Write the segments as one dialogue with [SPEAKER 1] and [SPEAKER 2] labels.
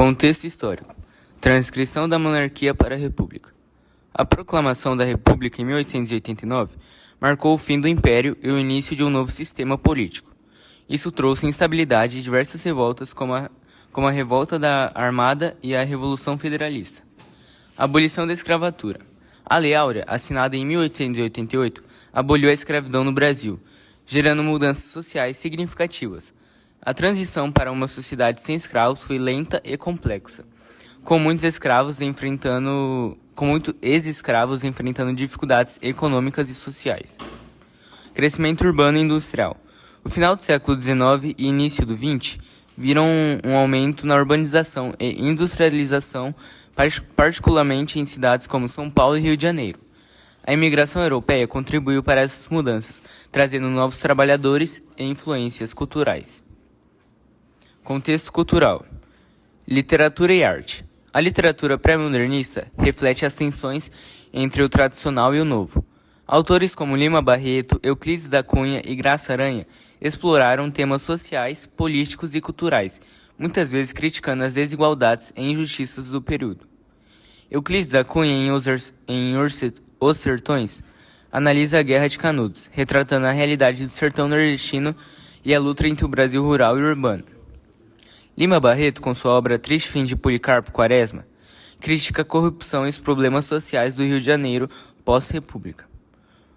[SPEAKER 1] Contexto histórico. Transcrição da monarquia para a república. A proclamação da república em 1889 marcou o fim do império e o início de um novo sistema político. Isso trouxe instabilidade e diversas revoltas como a revolta da Armada e a Revolução Federalista. Abolição da escravatura. A Lei Áurea, assinada em 1888, aboliu a escravidão no Brasil, gerando mudanças sociais significativas. A transição para uma sociedade sem escravos foi lenta e complexa, com muitos ex-escravos enfrentando dificuldades econômicas e sociais. Crescimento urbano e industrial. O final do século XIX e início do XX viram um aumento na urbanização e industrialização, particularmente em cidades como São Paulo e Rio de Janeiro. A imigração europeia contribuiu para essas mudanças, trazendo novos trabalhadores e influências culturais. Contexto cultural. Literatura e arte. A literatura pré-modernista reflete as tensões entre o tradicional e o novo. Autores como Lima Barreto, Euclides da Cunha e Graça Aranha exploraram temas sociais, políticos e culturais, muitas vezes criticando as desigualdades e injustiças do período. Euclides da Cunha, em Os Sertões, analisa a Guerra de Canudos, retratando a realidade do sertão nordestino e a luta entre o Brasil rural e urbano. Lima Barreto, com sua obra Triste Fim de Policarpo Quaresma, critica a corrupção e os problemas sociais do Rio de Janeiro pós-república.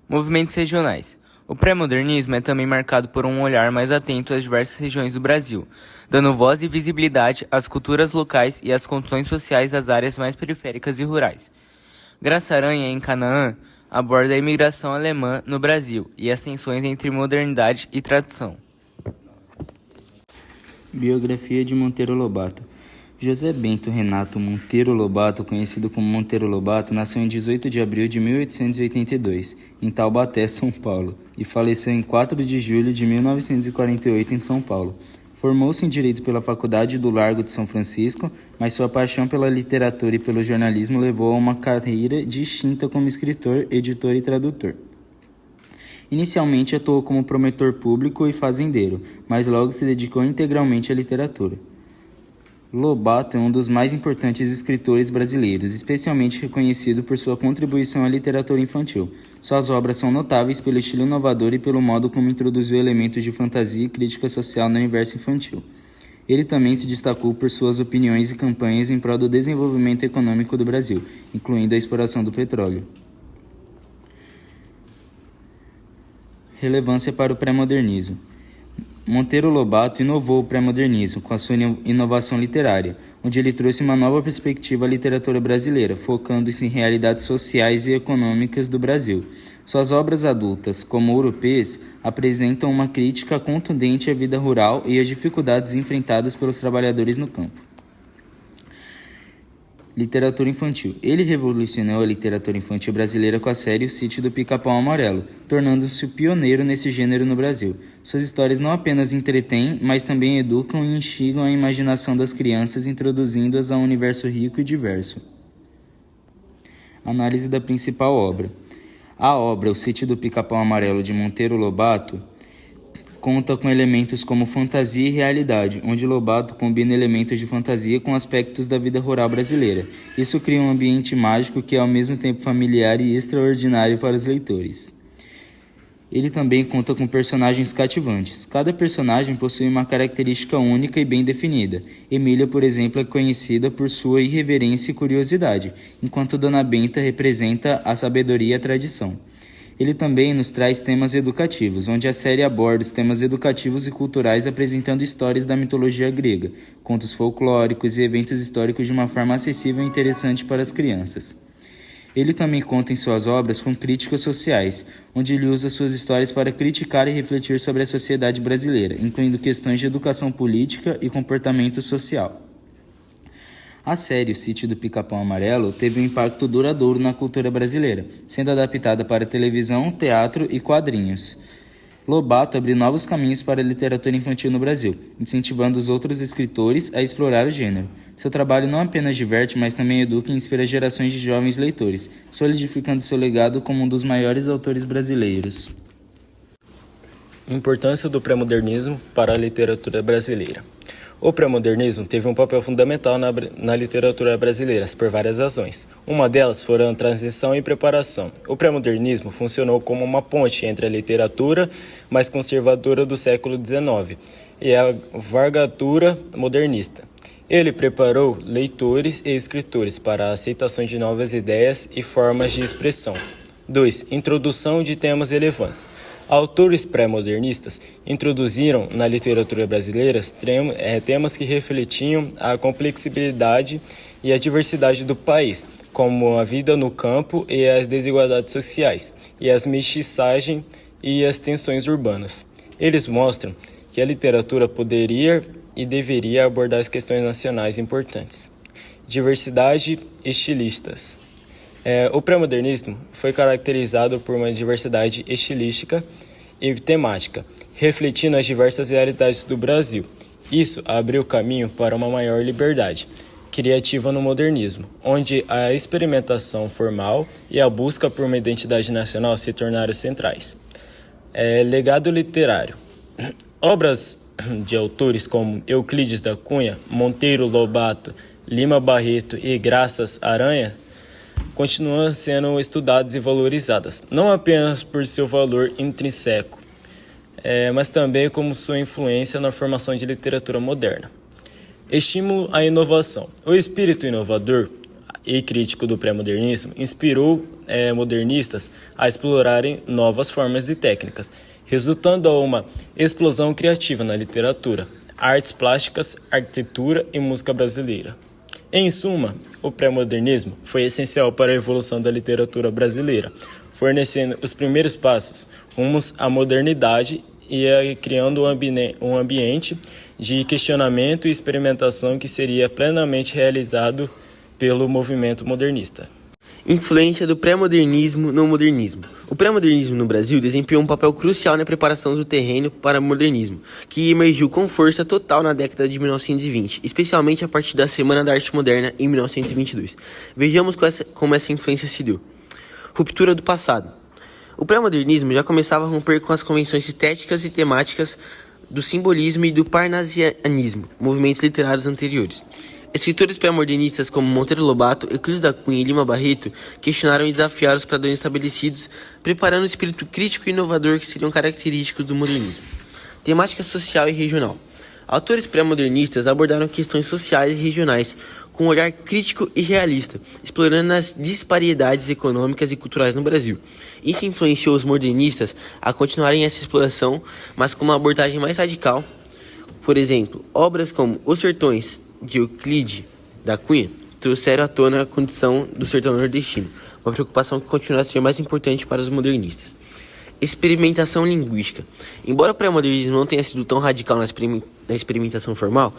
[SPEAKER 1] Movimentos regionais. O pré-modernismo é também marcado por um olhar mais atento às diversas regiões do Brasil, dando voz e visibilidade às culturas locais e às condições sociais das áreas mais periféricas e rurais. Graça Aranha, em Canaã, aborda a imigração alemã no Brasil e as tensões entre modernidade e tradição.
[SPEAKER 2] Biografia de Monteiro Lobato. José Bento Renato Monteiro Lobato, conhecido como Monteiro Lobato, nasceu em 18 de abril de 1882, em Taubaté, São Paulo, e faleceu em 4 de julho de 1948 em São Paulo. Formou-se em Direito pela Faculdade do Largo de São Francisco, mas sua paixão pela literatura e pelo jornalismo levou a uma carreira distinta como escritor, editor e tradutor. Inicialmente atuou como promotor público e fazendeiro, mas logo se dedicou integralmente à literatura. Lobato é um dos mais importantes escritores brasileiros, especialmente reconhecido por sua contribuição à literatura infantil. Suas obras são notáveis pelo estilo inovador e pelo modo como introduziu elementos de fantasia e crítica social no universo infantil. Ele também se destacou por suas opiniões e campanhas em prol do desenvolvimento econômico do Brasil, incluindo a exploração do petróleo. Relevância para o pré-modernismo. Monteiro Lobato inovou o pré-modernismo com a sua inovação literária, onde ele trouxe uma nova perspectiva à literatura brasileira, focando-se em realidades sociais e econômicas do Brasil. Suas obras adultas, como Ouro-Pês, apresentam uma crítica contundente à vida rural e às dificuldades enfrentadas pelos trabalhadores no campo. Literatura infantil. Ele revolucionou a literatura infantil brasileira com a série O Sítio do Pica-Pau Amarelo, tornando-se o pioneiro nesse gênero no Brasil. Suas histórias não apenas entretêm, mas também educam e instigam a imaginação das crianças, introduzindo-as a um universo rico e diverso. Análise da principal obra. A obra O Sítio do Pica-Pau Amarelo, de Monteiro Lobato, conta com elementos como fantasia e realidade, onde Lobato combina elementos de fantasia com aspectos da vida rural brasileira. Isso cria um ambiente mágico que é ao mesmo tempo familiar e extraordinário para os leitores. Ele também conta com personagens cativantes. Cada personagem possui uma característica única e bem definida. Emília, por exemplo, é conhecida por sua irreverência e curiosidade, enquanto Dona Benta representa a sabedoria e a tradição. Ele também nos traz temas educativos, onde a série aborda os temas educativos e culturais apresentando histórias da mitologia grega, contos folclóricos e eventos históricos de uma forma acessível e interessante para as crianças. Ele também conta em suas obras com críticas sociais, onde ele usa suas histórias para criticar e refletir sobre a sociedade brasileira, incluindo questões de educação política e comportamento social. A série O Sítio do Pica-Pau Amarelo teve um impacto duradouro na cultura brasileira, sendo adaptada para televisão, teatro e quadrinhos. Lobato abriu novos caminhos para a literatura infantil no Brasil, incentivando os outros escritores a explorar o gênero. Seu trabalho não apenas diverte, mas também educa e inspira gerações de jovens leitores, solidificando seu legado como um dos maiores autores brasileiros.
[SPEAKER 3] Importância do pré-modernismo para a literatura brasileira. O pré-modernismo teve um papel fundamental na literatura brasileira por várias razões. Uma delas foi a transição e preparação. O pré-modernismo funcionou como uma ponte entre a literatura mais conservadora do século XIX e a vanguarda modernista. Ele preparou leitores e escritores para a aceitação de novas ideias e formas de expressão. 2. Introdução de temas relevantes. Autores pré-modernistas introduziram na literatura brasileira temas que refletiam a complexidade e a diversidade do país, como a vida no campo e as desigualdades sociais, e as mestiçagens e as tensões urbanas. Eles mostram que a literatura poderia e deveria abordar as questões nacionais importantes. Diversidade estilistas. O pré-modernismo foi caracterizado por uma diversidade estilística e temática, refletindo as diversas realidades do Brasil. Isso abriu caminho para uma maior liberdade criativa no modernismo, onde a experimentação formal e a busca por uma identidade nacional se tornaram centrais. Legado literário. Obras de autores como Euclides da Cunha, Monteiro Lobato, Lima Barreto e Graças Aranha continuam sendo estudadas e valorizadas, não apenas por seu valor intrínseco, mas também como sua influência na formação de literatura moderna. Estímulo à inovação. O espírito inovador e crítico do pré-modernismo inspirou modernistas a explorarem novas formas e técnicas, resultando a uma explosão criativa na literatura, artes plásticas, arquitetura e música brasileira. Em suma, o pré-modernismo foi essencial para a evolução da literatura brasileira, fornecendo os primeiros passos rumos à modernidade e criando um ambiente de questionamento e experimentação que seria plenamente realizado pelo movimento modernista.
[SPEAKER 4] Influência do pré-modernismo no modernismo. O pré-modernismo no Brasil desempenhou um papel crucial na preparação do terreno para o modernismo, que emergiu com força total na década de 1920, especialmente a partir da Semana da Arte Moderna em 1922. Vejamos como essa influência se deu. Ruptura do passado. O pré-modernismo já começava a romper com as convenções estéticas e temáticas do simbolismo e do parnasianismo, movimentos literários anteriores. Escritores pré-modernistas como Monteiro Lobato, Euclides da Cunha e Lima Barreto questionaram e desafiaram os padrões estabelecidos, preparando o espírito crítico e inovador que seriam característicos do modernismo. Temática social e regional. Autores pré-modernistas abordaram questões sociais e regionais com um olhar crítico e realista, explorando as disparidades econômicas e culturais no Brasil. Isso influenciou os modernistas a continuarem essa exploração, mas com uma abordagem mais radical. Por exemplo, obras como Os Sertões, de Euclides da Cunha, trouxeram à tona a condição do sertão nordestino, uma preocupação que continua a ser mais importante para os modernistas. Experimentação linguística. Embora o pré-modernismo não tenha sido tão radical na experimentação formal,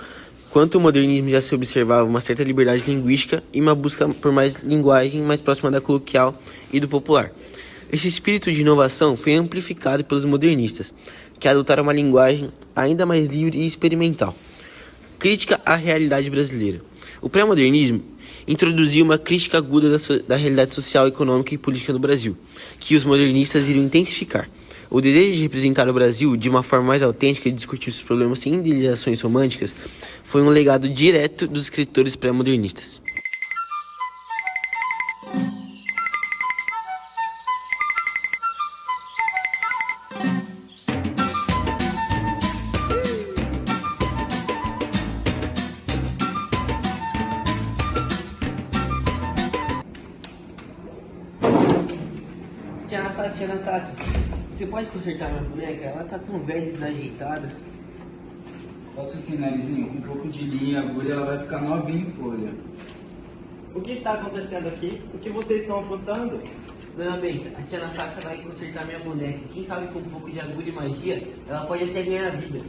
[SPEAKER 4] quanto o modernismo já se observava uma certa liberdade linguística e uma busca por mais linguagem mais próxima da coloquial e do popular. Esse espírito de inovação foi amplificado pelos modernistas, que adotaram uma linguagem ainda mais livre e experimental. Crítica à realidade brasileira. O pré-modernismo introduziu uma crítica aguda da realidade social, econômica e política do Brasil, que os modernistas iriam intensificar. O desejo de representar o Brasil de uma forma mais autêntica e discutir os problemas sem idealizações românticas foi um legado direto dos escritores pré-modernistas. Tia Anastácia, você pode consertar minha boneca? Ela tá tão velha e desajeitada.
[SPEAKER 2] Posso sim, Narizinho? Com um pouco de linha e agulha ela vai ficar novinha em folha.
[SPEAKER 5] O que está acontecendo aqui? O que vocês estão apontando?
[SPEAKER 4] Dona Benta, a tia Anastácia vai consertar minha boneca. Quem sabe com um pouco de agulha e magia, ela pode até ganhar a vida.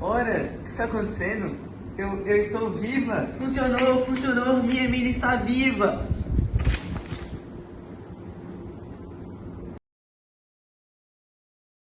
[SPEAKER 5] Ora, o que está acontecendo? Eu estou viva!
[SPEAKER 4] Funcionou! Minha mina está viva!